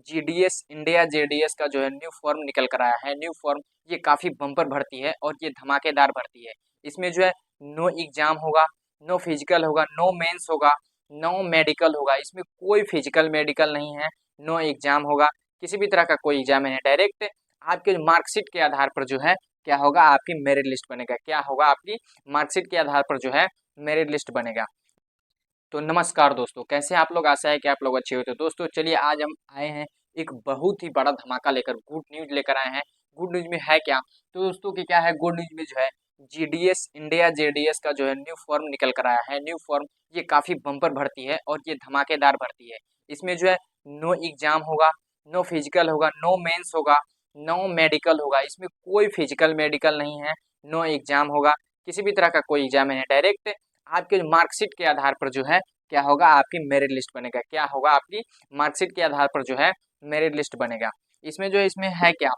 GDS India JDS का जो है न्यू फॉर्म निकल कर आया है। न्यू फॉर्म ये काफ़ी बम्पर भर्ती है और ये धमाकेदार भर्ती है। इसमें जो है नो एग्जाम होगा, नो फिजिकल होगा, नो मेंस होगा, नो मेडिकल होगा। इसमें कोई फिजिकल मेडिकल नहीं है, नो एग्जाम होगा, किसी भी तरह का कोई एग्जाम नहीं है। डायरेक्ट आपके मार्कशीट के आधार पर जो है क्या होगा, आपकी मेरिट लिस्ट बनेगा। क्या होगा, आपकी मार्कशीट के आधार पर जो है मेरिट लिस्ट बनेगा। तो नमस्कार दोस्तों, कैसे हैं आप लोग। आशा है कि आप लोग अच्छे होते। दोस्तों चलिए आज हम आए हैं एक बहुत ही बड़ा धमाका लेकर, गुड न्यूज लेकर आए हैं। गुड न्यूज में है क्या, तो दोस्तों कि क्या है गुड न्यूज में जो है जीडीएस इंडिया जेडीएस का जो है न्यू फॉर्म निकल कर आया है। न्यू फॉर्म ये काफ़ी बम्पर भर्ती है और ये धमाकेदार भर्ती है। इसमें जो है नो एग्जाम होगा, नो फिजिकल होगा, नो मेंस होगा, नो मेडिकल होगा। इसमें कोई फिजिकल मेडिकल नहीं है, नो एग्जाम होगा, किसी भी तरह का कोई एग्जाम नहीं है। डायरेक्ट आपके मार्कशीट के आधार पर जो है क्या होगा, आपकी मेरिट लिस्ट बनेगा। क्या होगा, आपकी मार्कशीट के आधार पर जो है मेरिट लिस्ट बनेगा। इसमें जो है इसमें है क्या,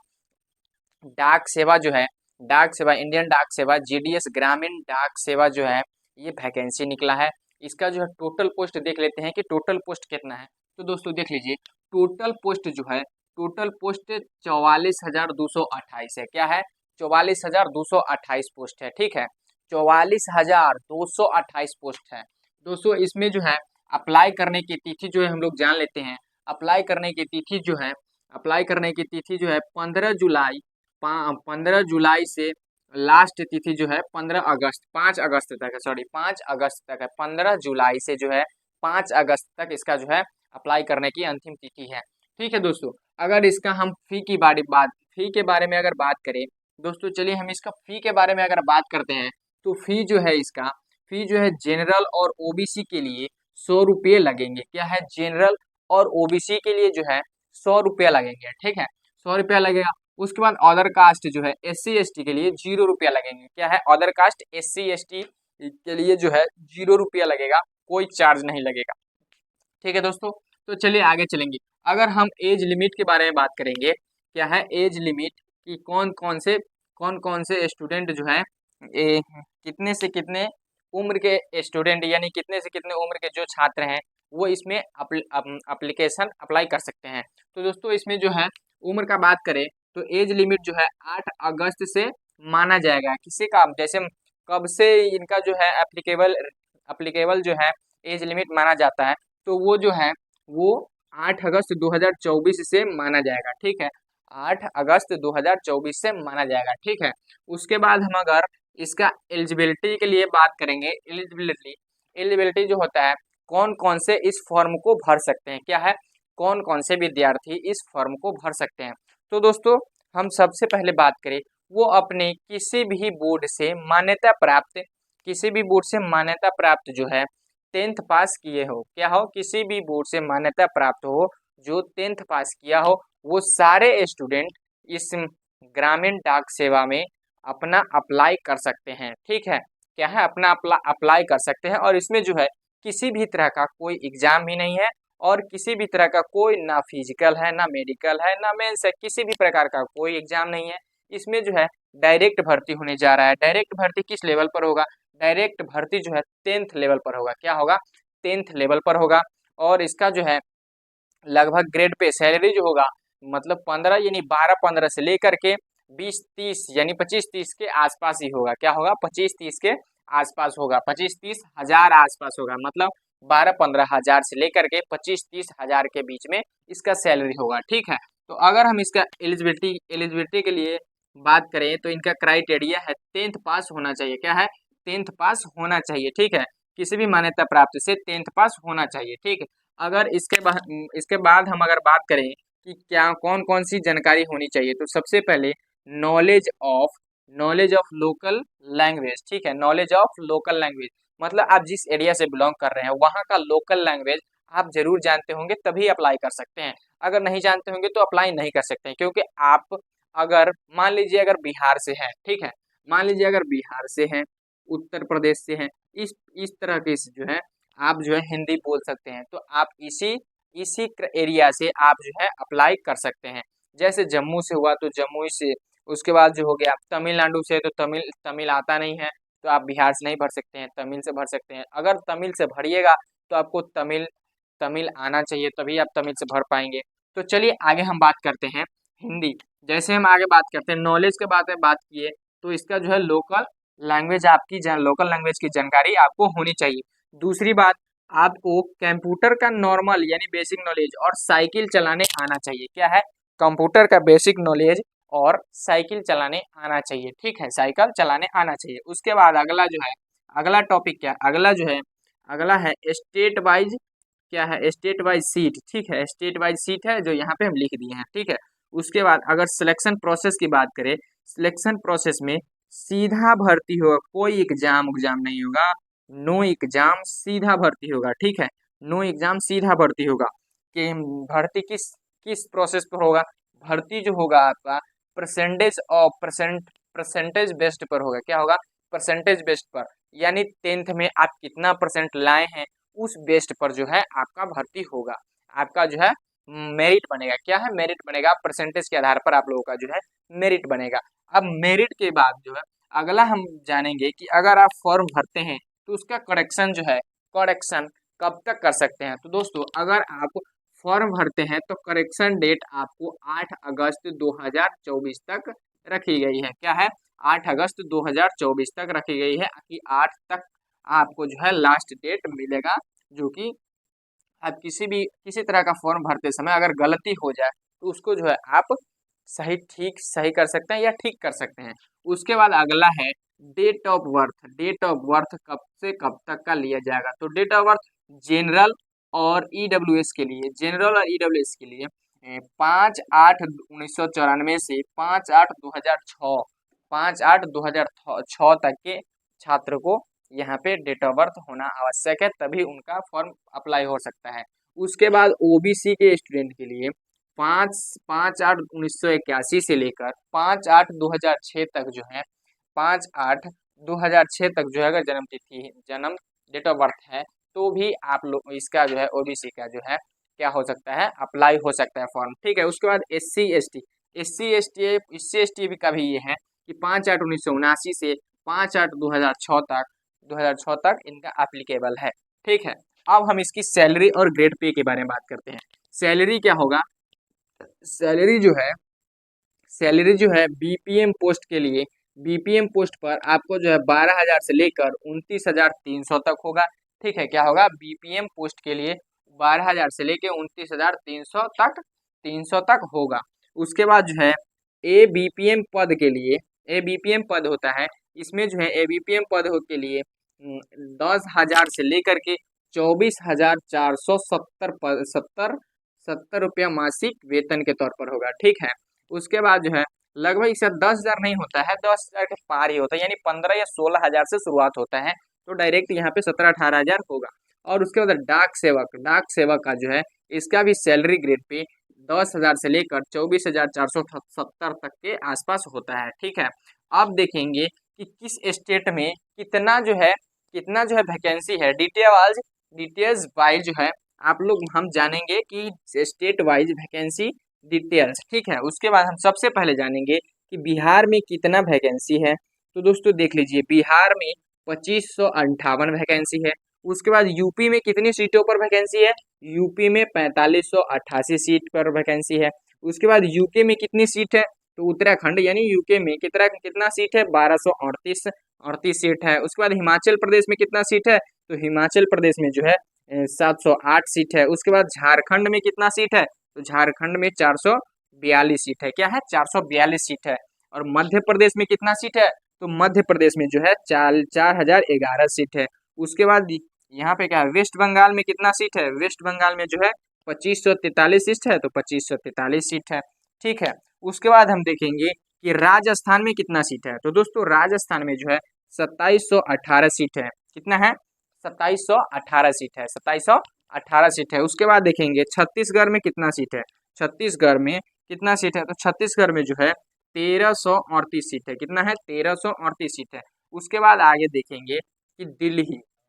डाक सेवा जो है, डाक सेवा इंडियन डाक सेवा जीडीएस ग्रामीण डाक सेवा जो है ये वैकेंसी निकला है। इसका जो है टोटल पोस्ट देख लेते हैं कि टोटल पोस्ट कितना है। तो दोस्तों देख लीजिए, टोटल पोस्ट जो है, टोटल पोस्ट 44,228 है। क्या है, 44,228 पोस्ट है। ठीक है, 44,228 पोस्ट है। दोस्तों इसमें जो है अप्लाई करने की तिथि जो है हम लोग जान लेते हैं। अप्लाई करने की तिथि जो है, अप्लाई करने की तिथि जो है 15 जुलाई से लास्ट तिथि जो है 5 अगस्त तक है। सॉरी 5 अगस्त तक है। 15 जुलाई से जो है 5 अगस्त तक इसका जो है अप्लाई करने की अंतिम तिथि है। ठीक है दोस्तों, अगर इसका हम फी के बारे में अगर बात करें दोस्तों, चलिए हम इसका फी के बारे में अगर बात करते हैं तो फी जो है इसका, फी जो है जनरल और ओबीसी के लिए 100 रुपये लगेंगे। क्या है, जनरल और ओबीसी के लिए जो है 100 रुपया लगेंगे। ठीक है, 100 रुपया लगेगा। उसके बाद अदर कास्ट जो है SC ST के लिए 0 रुपया लगेंगे। क्या है, अदर कास्ट SC ST के लिए जो है 0 रुपया लगेगा, कोई चार्ज नहीं लगेगा। ठीक है दोस्तों, तो चलिए आगे चलेंगे। अगर हम एज लिमिट के बारे में बात करेंगे, क्या है एज लिमिट कि कौन कौन से स्टूडेंट जो है कितने से कितने उम्र के स्टूडेंट यानी कितने से कितने उम्र के जो छात्र हैं वो इसमें अप्लीकेशन अप्लाई कर सकते हैं। तो दोस्तों इसमें जो है उम्र का बात करें तो एज लिमिट जो है 8 अगस्त से माना जाएगा। किसी का जैसे कब से इनका जो है एप्लीकेबल जो है एज लिमिट माना जाता है, तो वो जो है वो 8 अगस्त 2024 से माना जाएगा। ठीक है, 8 अगस्त 2024 से माना जाएगा। ठीक है, उसके बाद हम अगर इसका एलिजिबिलिटी के लिए बात करेंगे, एलिजिबिलिटी जो होता है कौन कौन से इस फॉर्म को भर सकते हैं। क्या है, कौन कौन से विद्यार्थी इस फॉर्म को भर सकते हैं। तो दोस्तों हम सबसे पहले बात करें, वो अपने किसी भी बोर्ड से मान्यता प्राप्त, किसी भी बोर्ड से मान्यता प्राप्त जो है 10th पास किए हो। क्या हो, किसी भी बोर्ड से मान्यता प्राप्त हो जो 10th पास किया हो, वो सारे स्टूडेंट इस ग्रामीण डाक सेवा में अपना अप्लाई कर सकते हैं। ठीक है, क्या है, अपना अप्लाई कर सकते हैं। और इसमें जो है किसी भी तरह का कोई एग्जाम भी नहीं है और किसी भी तरह का कोई ना फिजिकल है, ना मेडिकल है, ना मेंस है, किसी भी प्रकार का कोई एग्जाम नहीं है। इसमें जो है डायरेक्ट भर्ती होने जा रहा है। डायरेक्ट भर्ती किस लेवल पर होगा, डायरेक्ट भर्ती जो है 10th लेवल पर होगा। क्या होगा, 10th लेवल पर होगा। और इसका जो है लगभग ग्रेड पे सैलरी जो होगा मतलब 15 यानी 12-15 से लेकर के 20-30 यानी 25-30 के आसपास ही होगा। क्या होगा, 25-30 के आसपास होगा, 25-30 हजार आसपास होगा। मतलब 12-15 हजार से लेकर के 25-30 हजार के बीच में इसका सैलरी होगा। ठीक है, तो अगर हम इसका एलिजिबिलिटी के लिए बात करें तो इनका क्राइटेरिया है 10th पास होना चाहिए। क्या है, 10th पास होना चाहिए। ठीक है, किसी भी मान्यता प्राप्त से 10th पास होना चाहिए। ठीक है, अगर इसके बाद हम अगर बात करें कि क्या कौन कौन सी जानकारी होनी चाहिए, तो सबसे पहले नॉलेज ऑफ लोकल लैंग्वेज। ठीक है, नॉलेज ऑफ लोकल लैंग्वेज मतलब आप जिस एरिया से बिलोंग कर रहे हैं वहाँ का लोकल लैंग्वेज आप जरूर जानते होंगे तभी अप्लाई कर सकते हैं। अगर नहीं जानते होंगे तो अप्लाई नहीं कर सकते हैं, क्योंकि आप अगर मान लीजिए अगर बिहार से हैं, ठीक है, मान लीजिए अगर बिहार से हैं, उत्तर प्रदेश से हैं, इस तरह के जो है आप जो है हिंदी बोल सकते हैं, तो आप इसी इसी एरिया से आप जो है अप्लाई कर सकते हैं। जैसे जम्मू से हुआ तो जम्मू से, उसके बाद जो हो गया तमिलनाडु से तो तमिल आता नहीं है तो आप बिहार से नहीं भर सकते हैं, तमिल से भर सकते हैं। अगर तमिल से भरिएगा तो आपको तमिल तमिल आना चाहिए तभी आप तमिल से भर पाएंगे। तो चलिए आगे हम बात करते हैं हिंदी। जैसे हम आगे बात करते हैं नॉलेज के बारे में बात किए, तो इसका जो है लोकल लैंग्वेज लोकल लैंग्वेज की जानकारी आपको होनी चाहिए। दूसरी बात, आपको कंप्यूटर का नॉर्मल यानी बेसिक नॉलेज और साइकिल चलाने आना चाहिए। क्या है? कंप्यूटर का बेसिक नॉलेज और साइकिल चलाने आना चाहिए। ठीक है, साइकिल चलाने आना चाहिए। उसके बाद अगला जो है, अगला टॉपिक क्या, अगला जो है, अगला है स्टेट वाइज, क्या है, स्टेट वाइज सीट। ठीक है, स्टेट वाइज सीट है जो यहाँ पे हम लिख दिए हैं। ठीक है, उसके बाद अगर सिलेक्शन प्रोसेस की बात करें, सिलेक्शन प्रोसेस में सीधा भर्ती होगा, कोई एग्जाम नहीं होगा, नो एग्जाम सीधा भर्ती होगा। ठीक है, नो एग्जाम सीधा भर्ती होगा। कि भर्ती किस किस प्रोसेस पर होगा? भर्ती जो होगा आपका परसेंटेज बेस्ड पर होगा। क्या होगा? परसेंटेज बेस्ड पर, यानी 10th में आप कितना परसेंट लाए हैं उस बेस्ड पर जो है आपका भर्ती होगा। आपका जो है मेरिट बनेगा। क्या है? मेरिट बनेगा। परसेंटेज के आधार पर आप लोगों का जो है मेरिट बनेगा। अब मेरिट के बाद जो है अगला हम जानेंगे कि अगर आप फॉर्म भरते हैं तो उसका करेक्शन जो है, करेक्शन कब तक कर सकते हैं। तो दोस्तों अगर आप फॉर्म भरते हैं तो करेक्शन डेट आपको 8 अगस्त 2024 तक रखी गई है। क्या है? 8 अगस्त 2024 तक रखी गई है कि 8 तक आपको जो है लास्ट डेट मिलेगा, जो कि आप किसी तरह का फॉर्म भरते समय अगर गलती हो जाए तो उसको जो है आप सही कर सकते हैं या ठीक कर सकते हैं। उसके बाद अगला है date of birth. Date of birth कब से कब तक का लिया जाएगा? तो डेट ऑफ बर्थ जनरल और ईडब्ल्यूएस के लिए, जनरल और ईडब्ल्यूएस के लिए 5/8/1994 से 5/8/2006, 5/8/2006 तक के छात्र को यहाँ पे डेट ऑफ बर्थ होना आवश्यक है, तभी उनका फॉर्म अप्लाई हो सकता है। उसके बाद ओबीसी के स्टूडेंट के लिए 5/8/1981 से लेकर 5/8/2006 तक जो है, 5/8/2006 तक जो है अगर जन्म डेट ऑफ बर्थ है तो भी आप लोग इसका जो है ओबीसी का जो है क्या हो सकता है, अप्लाई हो सकता है फॉर्म। ठीक है, उसके बाद एस सी एस टी का भी ये है कि 5/8/1979 से 5/8/2006 तक 2006 तक इनका एप्लीकेबल है। ठीक है, अब हम इसकी सैलरी और ग्रेड पे के बारे में बात करते हैं। सैलरी क्या होगा? सैलरी जो है, सैलरी जो है बीपीएम पोस्ट के लिए, बीपीएम पोस्ट पर आपको जो है 12,000 से लेकर 29,300 तक होगा। ठीक है, क्या होगा? बीपीएम पोस्ट के लिए 12,000 से लेकर 29,300 तक होगा। उसके बाद जो है ए बीपीएम पद के लिए, ए बीपीएम पद होता है, इसमें जो है ए बीपीएम पद के लिए 10,000 से लेकर के 24,470 सत्तर रुपया मासिक वेतन के तौर पर होगा। ठीक है, उसके बाद जो है लगभग इसका 10,000 नहीं होता है, 10,000 के पार ही होता है, यानी 15 या 16,000 से शुरुआत होता है, तो डायरेक्ट यहाँ पे 17-18,000 होगा। और उसके बाद डाक सेवक का जो है इसका भी सैलरी ग्रेड पे 10,000 से लेकर 24,470 तक के आसपास होता है। ठीक है, अब देखेंगे कि किस स्टेट में कितना जो है वैकेंसी है, डिटेल्स वाइज जो है आप लोग हम जानेंगे कि स्टेट वाइज वैकेंसी डिटेल्स। ठीक है, उसके बाद हम सबसे पहले जानेंगे कि बिहार में कितना वैकेंसी है। तो दोस्तों देख लीजिए, बिहार में 2558 वैकेंसी है। उसके बाद यूपी में कितनी सीटों पर वैकेंसी है? यूपी में 4588 सीट पर वैकेंसी है। उसके बाद यूके में कितनी सीट है? तो उत्तराखंड यानी यूके में कितना सीट है? 1238 सीट है। उसके बाद हिमाचल प्रदेश में कितना सीट है? तो हिमाचल प्रदेश में जो है 708 सीट है। उसके बाद झारखंड में कितना सीट है? तो झारखंड में 442 सीट है। क्या है? 442 सीट है। और मध्य प्रदेश में कितना सीट है? तो मध्य प्रदेश में जो है 4,011 सीट है। उसके बाद यहाँ पे क्या है, वेस्ट बंगाल में कितना सीट है? वेस्ट बंगाल में जो है 2543 सीट है, तो 2543 सीट है। ठीक है, उसके बाद हम देखेंगे कि राजस्थान में कितना सीट है। तो दोस्तों राजस्थान में जो है 2718 सीट है। कितना है? 2718 सीट है, 2718 सीट है। उसके बाद देखेंगे छत्तीसगढ़ में कितना सीट है। छत्तीसगढ़ में कितना सीट है? तो छत्तीसगढ़ में जो है 1338 सीट है। कितना है? 1338 सीट है। उसके बाद आगे देखेंगे कि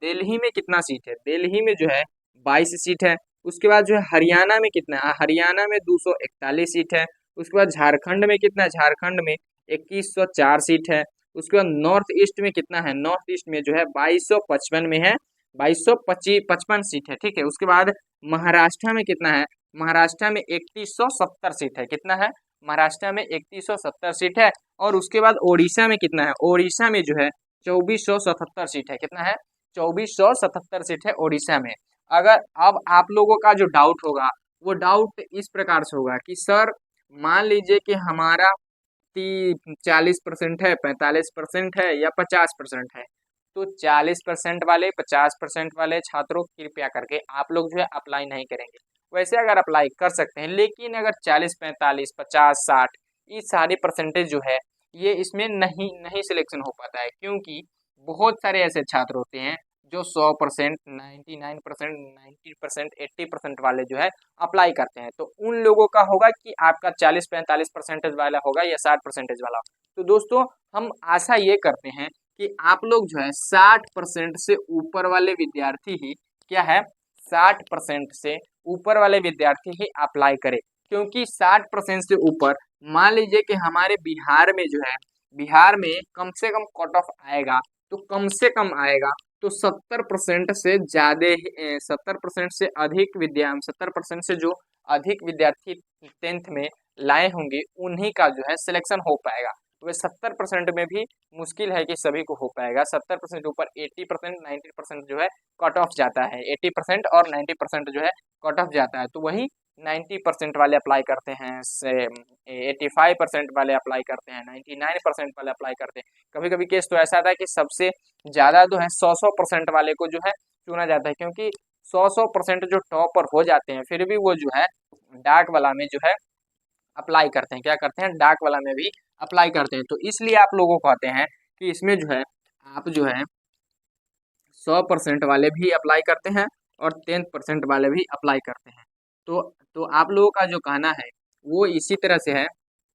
दिल्ली में कितना सीट है। दिल्ली में जो है 22 सीट है। उसके बाद जो है हरियाणा में कितना है? हरियाणा में 241 सीट है। उसके बाद झारखंड में कितना है? झारखंड में 2104 सीट है। उसके बाद नॉर्थ ईस्ट में कितना है? नॉर्थ ईस्ट में जो है 2255 में है, 2255 सीट है। ठीक है, उसके बाद महाराष्ट्र में कितना है? महाराष्ट्र में 3170 सीट है। कितना है? महाराष्ट्र में 3170 सीट है। और उसके बाद ओडिशा में कितना है? ओडिशा में जो है 2477 सीट है। कितना है? 2477 सीट है ओडिशा में। अगर अब आप लोगों का जो डाउट होगा वो डाउट इस प्रकार से होगा कि सर मान लीजिए कि हमारा 40% है, 45% है या 50% है, तो 40% वाले 50% वाले छात्रों कृपया करके आप लोग जो है अप्लाई नहीं करेंगे। वैसे अगर अप्लाई कर सकते हैं, लेकिन अगर 40, 45, 50, 60 ये सारे परसेंटेज जो है ये इसमें नहीं नहीं सिलेक्शन हो पाता है, क्योंकि बहुत सारे ऐसे छात्र होते हैं जो 100%, 99%, 90%, 80% वाले जो है अप्लाई करते हैं। तो उन लोगों का होगा कि आपका 40-45% वाला होगा या 60% वाला। तो दोस्तों हम आशा ये करते हैं कि आप लोग जो है 60% से ऊपर वाले विद्यार्थी ही क्या है, 60% से ऊपर वाले विद्यार्थी ही अप्लाई करें, क्योंकि 60% से ऊपर मान लीजिए कि हमारे बिहार में जो है, बिहार में कम से कम कट ऑफ आएगा, तो कम से कम आएगा तो 70% से ज्यादा, 70% से अधिक 70% से जो अधिक विद्यार्थी 10th में लाए होंगे उन्हीं का जो है सिलेक्शन हो पाएगा। वह 70% में भी मुश्किल है कि सभी को हो पाएगा। 70% ऊपर 80%, 90% जो है कट ऑफ जाता है। 80% और 90% जो है कट ऑफ जाता है, तो वही 90% वाले अप्लाई करते हैं, से 85% वाले अप्लाई करते हैं, 99% वाले अप्लाई करते हैं। कभी कभी केस तो ऐसा आता है कि सबसे ज़्यादा जो है 100% वाले को जो है चुना जाता है, क्योंकि 100% जो टॉपर हो जाते हैं फिर भी वो जो है डाक वाला में जो है अप्लाई करते हैं। क्या करते हैं? डाक वाला में भी अप्लाई करते हैं। तो इसलिए आप लोगों को कहते हैं कि इसमें जो है आप जो है 100% वाले भी अप्लाई करते हैं और 10% वाले भी अप्लाई करते हैं। तो आप लोगों का जो कहना है वो इसी तरह से है,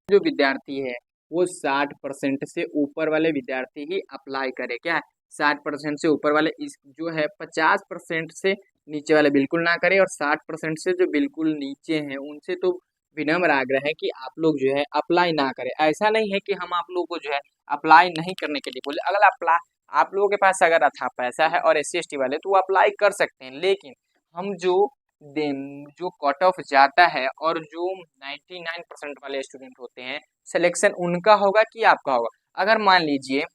जो विद्यार्थी है वो 60% से ऊपर वाले विद्यार्थी ही अप्लाई करे। क्या है? 60% से ऊपर वाले, इस जो है 50% से नीचे वाले बिल्कुल ना करे, और 60% से जो बिल्कुल नीचे हैं उनसे तो विनम्र आग्रह है कि आप लोग जो है अप्लाई ना करें। ऐसा नहीं है कि हम आप लोगों को जो है अप्लाई नहीं करने के लिए बोले। अगर अप्लाई आप लोगों के पास अगर अच्छा पैसा है और SC ST वाले तो वो अप्लाई कर सकते हैं, लेकिन हम जो कट ऑफ जाता है और जो 99% वाले स्टूडेंट होते हैं सिलेक्शन उनका होगा कि आपका होगा। अगर मान लीजिए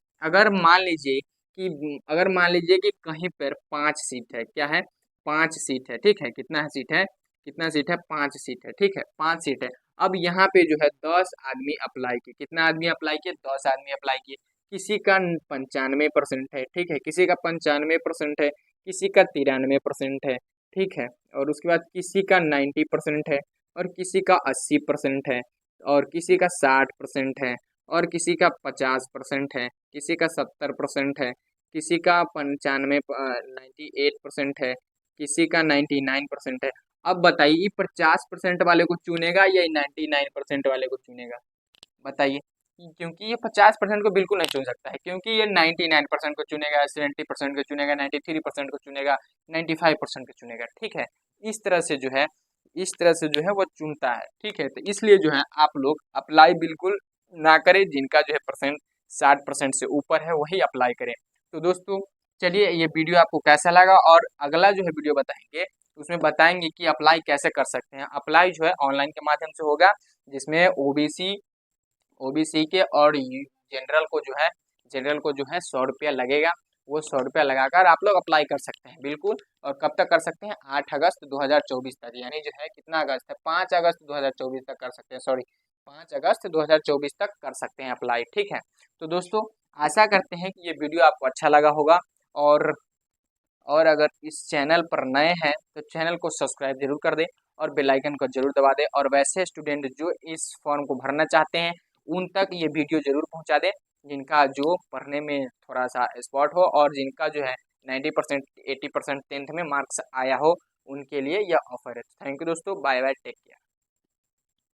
कि कहीं पर 5 सीट है। क्या है? 5 सीट है। ठीक है? कितना है सीट है? कितना सीट है? 5 सीट है। ठीक है? 5 सीट है। अब यहाँ पे जो है 10 आदमी अप्लाई किए। कितना आदमी अप्लाई किए? 10 आदमी अप्लाई किए। किसी का 95% है। ठीक है? किसी का 95% है, किसी का 93% है। ठीक है? और उसके बाद किसी का 90% है, और किसी का 80% है, और किसी का 60% है, और किसी का 50% है, किसी का 70% है, किसी का 98% है, किसी का 99% है। अब बताइए 50% वाले को चुनेगा या 99% वाले को चुनेगा? बताइए। क्योंकि ये 50% को बिल्कुल नहीं चुन सकता है, क्योंकि ये 99% को चुनेगा, 70% को चुनेगा, 93% को चुनेगा, 95% को चुनेगा। ठीक है? इस तरह से जो है वो चुनता है। ठीक है? तो इसलिए जो है आप लोग अप्लाई बिल्कुल ना करें। जिनका जो है परसेंट 60% से ऊपर है वही अप्लाई करें। तो दोस्तों चलिए, ये वीडियो आपको कैसा लगा, और अगला जो है वीडियो बताएंगे उसमें बताएंगे कि अप्लाई कैसे कर सकते हैं। अप्लाई जो है ऑनलाइन के माध्यम से होगा, जिसमें ओबीसी के और जनरल को जो है 100 रुपया लगेगा। वो 100 रुपया लगाकर आप लोग अप्लाई कर सकते हैं बिल्कुल। और कब तक कर सकते हैं? 8 अगस्त 2024 तक, यानी जो है कितना अगस्त है? 5 अगस्त 2024 तक कर सकते हैं। सॉरी, 5 अगस्त 2024 तक कर सकते हैं अप्लाई। ठीक है? तो दोस्तों आशा करते हैं कि ये वीडियो आपको अच्छा लगा होगा, और अगर इस चैनल पर नए हैं तो चैनल को सब्सक्राइब जरूर कर दें और बेल आइकन को जरूर दबा दें। और वैसे स्टूडेंट जो इस फॉर्म को भरना चाहते हैं उन तक ये वीडियो जरूर पहुंचा दें, जिनका जो पढ़ने में थोड़ा सा स्पॉट हो और जिनका जो है 90%, 80% 10th में मार्क्स आया हो, उनके लिए यह ऑफर है। थैंक यू दोस्तों, बाय बाय, टेक केयर।